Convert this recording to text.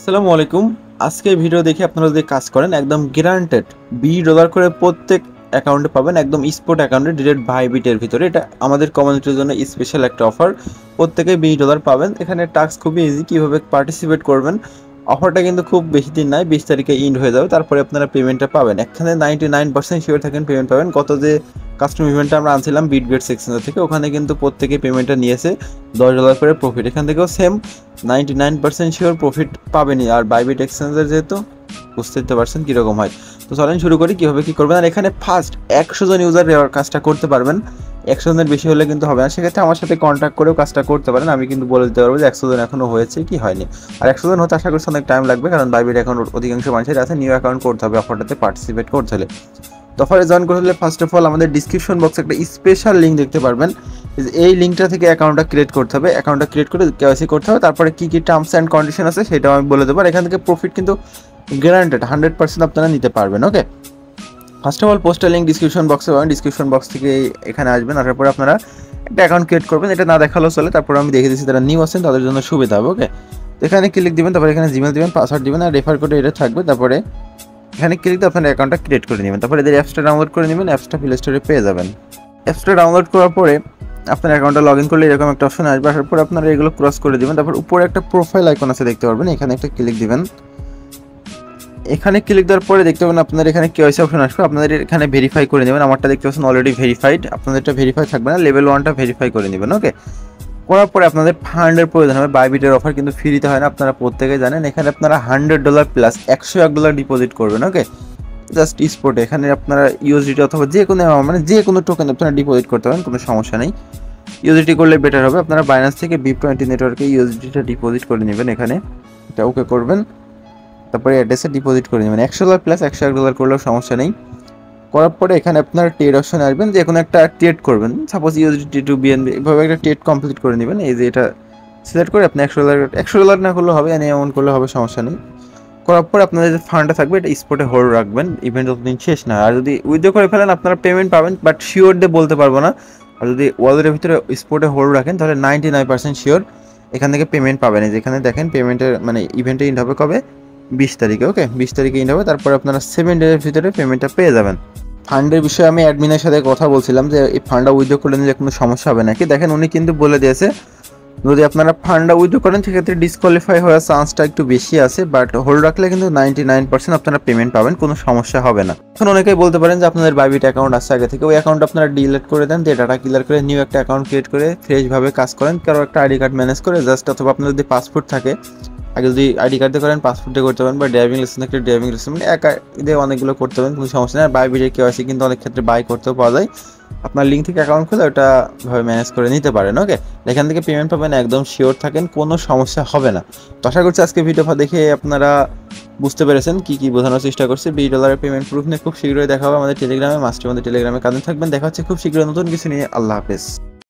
আসসালামু আলাইকুম। আজকে ভিডিও দেখে আপনারা যদি কাজ করেন একদম গ্যারান্টেড $20 করে প্রত্যেক অ্যাকাউন্টে পাবেন, একদম স্পট অ্যাকাউন্টে ডিরেক্ট বাইবিটের ভিতরে। এটা আমাদের কমিউনিটির জন্য স্পেশাল একটা অফার। প্রত্যেকে $20 পাবেন। এখানে টাস্ক খুবই ইজি, কীভাবে পার্টিসিপেট করবেন। অফারটা কিন্তু খুব বেশি দিন নাই, 20 তারিখে ইন্ড হয়ে যাবে, তারপরে আপনারা পেমেন্টটা পাবেন। এখানে 99% শিওর থাকেন পেমেন্ট পাবেন। গত যে কাস্টম ইভেন্টটা আমরা আনছিলাম বিটগেট সেকশন থেকে, ওখানে কিন্তু প্রত্যেকে পেমেন্টটা নিয়েছে $10 করে প্রফিট। এখান থেকেও সেম 99% শিওর প্রফিট পাবেনই। আর বাইবিট এক্সচেঞ্জের যেহেতু বুঝতে পারছেন কীরকম হয়। তো চলেন শুরু করি কীভাবে কী করবেন। আর এখানে ফার্স্ট 100 জন ইউজার কাজটা করতে পারবেন। 100 জনের বেশি হলে কিন্তু হবে না, সেক্ষেত্রে আমার সাথে কন্ট্যাক্ট করেও কাজটা করতে পারেন। আমি কিন্তু বলে দিতে পারবো যে 100 জন এখনও হয়েছে কি হয়নি। আর 100 জন হতে আশা করছি অনেক টাইম লাগবে, কারণ বাইবিট অ্যাকাউন্ট অধিকাংশ মানুষের আছে। নিউ অ্যাকাউন্ট করতে হবে অফারটাতে পার্টিসিপেট করতে হলে। তো অফারে জয়েন করতে হলে ফার্স্ট অফ অল আমাদের ডিসক্রিপশন বক্সে একটা স্পেশাল লিঙ্ক দেখতে পারবেন। এই লিঙ্কটা থেকে অ্যাকাউন্টটা ক্রিয়েট করতে হবে। অ্যাকাউন্টটা ক্রিয়েট করে কেওয়াইসি করতে হবে, তারপরে কী কী টার্মস অ্যান্ড কন্ডিশন আছে সেটাও আমি বলে দেবো। আর এখান থেকে প্রফিট কিন্তু গ্যারান্টেড 100% আপনারা নিতে পারবেন। Okay, first of all poster link description বক্সে পাবেন। ডিসক্রিপশন বক্স থেকে এখানে আসবেন, আসার পরে আপনারা একটা অ্যাকাউন্ট ক্রিয়েট করবেন। এটা না দেখালেও চলে, তারপরে আমি দেখে দিচ্ছি যারা নিউ আছেন তাদের জন্য সুবিধা হবে। ওকে, তো এখানে ক্লিক দিবেন, তারপরে এখানে জিমেল দিবেন, পাসওয়ার্ড দিবেন, আর রেফার কোড এটা থাকবে। তারপরে এখানে ক্লিক দিয়ে আপনার অ্যাকাউন্টটা ক্রিয়েট করে নেবেন। তারপরে এদের অ্যাপসটা ডাউনলোড করে নেবেন। অ্যাপসটা প্লে স্টোরে পেয়ে যাবেন। অ্যাপসটা ডাউনলোড করার পরে আপনার অ্যাকাউন্টটা লগ ইন করলে এরকম একটা অপশন আসবে। আসার পরে আপনারা এগুলো ক্রস করে দেবেন। তারপর উপরে একটা প্রোফাইল আইকন আছে দেখতে পারবেন, এখানে একটা ক্লিক দিবেন। এখানে ক্লিক দেওয়ার পরে দেখতে পাবেন আপনাদের এখানে কেওয়াইসি অপশন আসবে। আপনাদের এখানে ভেরিফাই করে নেবেন। আমারটা দেখতে পাচ্ছেন অলরেডি ভেরিফাইড, আপনাদেরটা ভেরিফাই থাকবে না, লেভেল 1টা ভেরিফাই করে নেবেন। ওকে, করার পরে আপনাদের ফান্ডের প্রয়োজন হবে। বাইবিটের অফার কিন্তু ফ্রিতে হয় না, আপনারা প্রত্যেকে জানেন। এখানে আপনারা $100 প্লাস $101 ডিপোজিট করবেন। ওকে, জাস্ট স্পটে এখানে আপনারা ইউএসডিটি অথবা যে কোনো মানে যে কোনো টোকেন আপনারা ডিপোজিট করতে পারেন, কোনো সমস্যা নেই। ইউএসডিটি করলে বেটার হবে। আপনারা বাইন্যান্স থেকে BIP20 নেটওয়ার্কে ইউএসডিটা ডিপোজিট করে নেবেন। এখানে এটা ওকে করবেন, তারপরে অ্যাড্রেসে ডিপোজিট করে নেবেন। $100 প্লাস $101 করলেও সমস্যা নেই। করার পরে এখানে আপনার ট্রেড অপশনে আসবেন, যে কোনো একটা ট্রেড করবেন, সাপোজ ইউএসডিটি টু বিএনবি, এভাবে একটা ট্রেড কমপ্লিট করে নেবেন। এই যে এটা সিলেক্ট করে আপনি $100 না করলেও হবে, এমন করলে হবে, সমস্যা নেই। করার পর আপনাদের যে ফান্ডটা থাকবে এটা স্পটে হোল্ড রাখবেন, ইভেন্ট যতদিন শেষ না। আর যদি উইথড্র করে ফেলেন আপনারা পেমেন্ট পাবেন, বাট শিওর দিয়ে বলতে পারবো না। আর যদি ওয়ালেটের ভিতরে স্পটে হোল্ড রাখেন তাহলে 99% শিওর এখান থেকে পেমেন্ট পাবেন। যেখানে দেখেন পেমেন্টের মানে ইভেন্টে ইন্ড হবে কবে, 20 তারিখে। ওকে, 20 তারিখে ইন্ড হবে, তারপরে আপনারা 7 ডেজের ভিতরে পেমেন্টটা পেয়ে যাবেন। ফান্ডের বিষয়ে আমি অ্যাডমিনের সাথে কথা বলছিলাম যে এই ফান্ডটা উইথড্র করলে নিলে কোনো সমস্যা হবে নাকি। দেখেন উনি কিন্তু বলে দিয়েছে যদি আপনারা ফান্ডটা উইথড্র করেন সেক্ষেত্রে ডিসকোয়ালিফাই হওয়ার চান্সটা একটু বেশি আছে, বাট হোল্ড রাখলে কিন্তু 99% আপনারা পেমেন্ট পাবেন, কোনো সমস্যা হবে না। এখন অনেকেই বলতে পারেন যে আপনাদের বাইবিট অ্যাকাউন্ট আছে আগে থেকে, ওই অ্যাকাউন্ট আপনারা ডিলিট করে দেন, দিয়ে ডাটা ক্লিয়ার করে নিউ একটা অ্যাকাউন্ট ক্রিয়েট করে ফ্রেশভাবে কাজ করেন। কারো একটা আইডি কার্ড ম্যানেজ করে জাস্ট, অথবা আপনার যদি পাসপোর্ট থাকে, আগে যদি আইডি কার্ড দিয়ে করেন পাসপোর্টে করতে পারেন, বা ড্রাইভিং লাইসেন্স থাকলে ড্রাইভিং লাইসেন্স, মানে একা দিয়ে অনেকগুলো করতে পারেন, কোনো সমস্যা নেই। আর বাইবিটের কেওয়াইসি কিন্তু অনেক ক্ষেত্রে বাই করতেও পাওয়া যায়। আপনার লিঙ্ক থেকে অ্যাকাউন্ট খুলে ওটা ভাবে ম্যানেজ করে নিতে পারেন। ওকে, এখান থেকে পেমেন্ট পাবেন, একদম শিওর থাকেন, কোনো সমস্যা হবে না। তো আশা করছি আজকে ভিডিও দেখে আপনারা বুঝতে পেরেছেন কি কি বোঝানোর চেষ্টা করছি। $20 পেমেন্ট প্রুফ নিয়ে খুব শীঘ্রই দেখা হবে আমাদের টেলিগ্রামে। মাস্টার আমাদের টেলিগ্রামে কাজে থাকবেন। দেখা হচ্ছে খুব শীঘ্রই নতুন কিছু নিয়ে। আল্লাহ হাফেজ।